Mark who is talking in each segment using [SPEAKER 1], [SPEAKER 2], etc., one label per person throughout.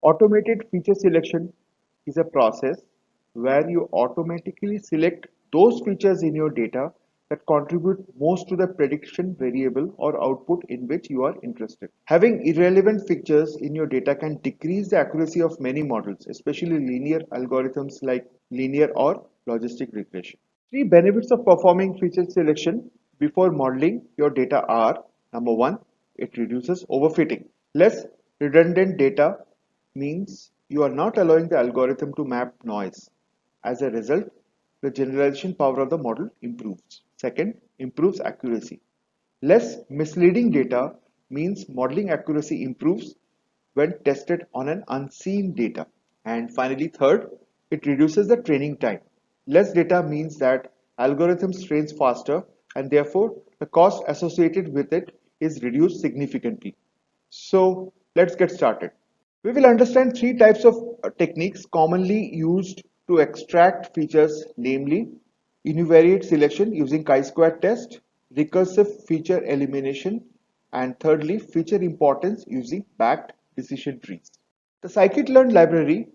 [SPEAKER 1] Automated feature selection is a process where you automatically select those features in your data that contribute most to the prediction variable or output in which you are interested. Having irrelevant features in your data can decrease the accuracy of many models, especially linear algorithms like linear or logistic regression. Three benefits of performing feature selection before modeling your data are: number one, it reduces overfitting. Less redundant data means you are not allowing the algorithm to map noise. As a result, the generalization power of the model improves. Second, improves accuracy. Less misleading data means modeling accuracy improves when tested on an unseen data. And finally, third, it reduces the training time. Less data means that algorithms train faster and therefore the cost associated with it is reduced significantly. So let's get started. We will understand three types of techniques commonly used to extract features, namely univariate selection using chi-square test, recursive feature elimination, and thirdly, feature importance using backed decision trees. The scikit-learn library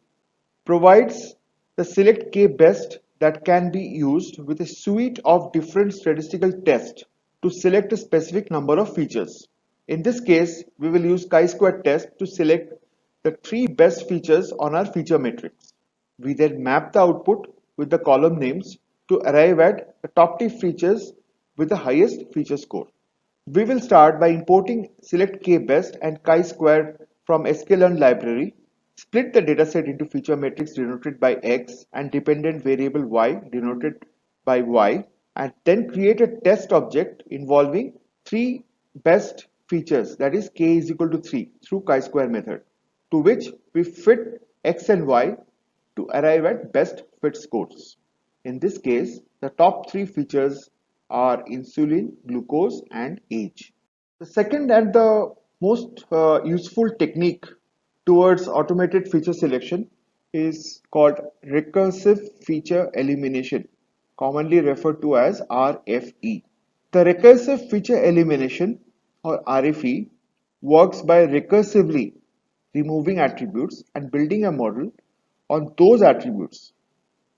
[SPEAKER 1] provides the select k-best that can be used with a suite of different statistical tests to select a specific number of features. In this case, we will use chi-square test to select the three best features on our feature matrix. We then map the output with the column names to arrive at the top 10 features with the highest feature score. We will start by importing select k-best and chi-square from sklearn library, split the dataset into feature matrix denoted by x and dependent variable y denoted by y, and then create a test object involving three best features, that is k is equal to 3, through chi-square method, to which we fit x and y to arrive at best fit scores. In this case, the top three features are insulin, glucose, and age. The second and the most useful technique towards automated feature selection is called recursive feature elimination, commonly referred to as RFE. The recursive feature elimination, or RFE, works by recursively removing attributes and building a model on those attributes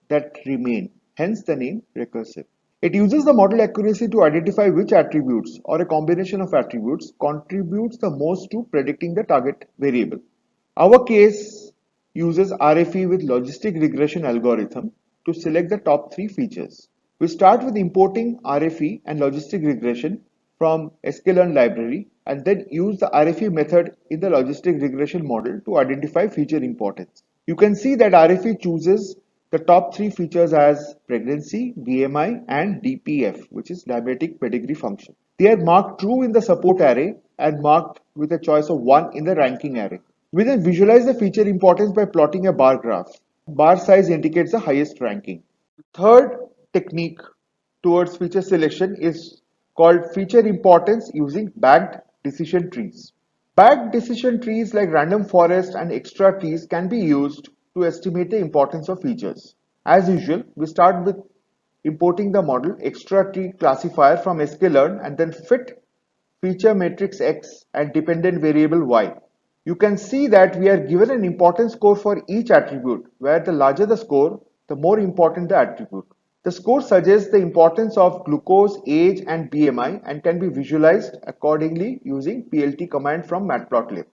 [SPEAKER 1] that remain, hence the name recursive. It uses the model accuracy to identify which attributes or a combination of attributes contributes the most to predicting the target variable. Our case uses RFE with logistic regression algorithm to select the top three features. We start with importing RFE and logistic regression from sklearn library and then use the RFE method in the logistic regression model to identify feature importance. You can see that RFE chooses the top three features as pregnancy, BMI, and DPF, which is diabetic pedigree function. They are marked true in the support array and marked with a choice of 1 in the ranking array. We then visualize the feature importance by plotting a bar graph. Bar size indicates the highest ranking. Third technique towards feature selection is called feature importance using backed decision trees. Backed decision trees like random forest and extra trees can be used to estimate the importance of features. As usual, we start with importing the model extra tree classifier from sklearn and then fit feature matrix X and dependent variable Y. You can see that we are given an importance score for each attribute, where the larger the score, the more important the attribute. The score suggests the importance of glucose, age, and BMI and can be visualized accordingly using PLT command from matplotlib.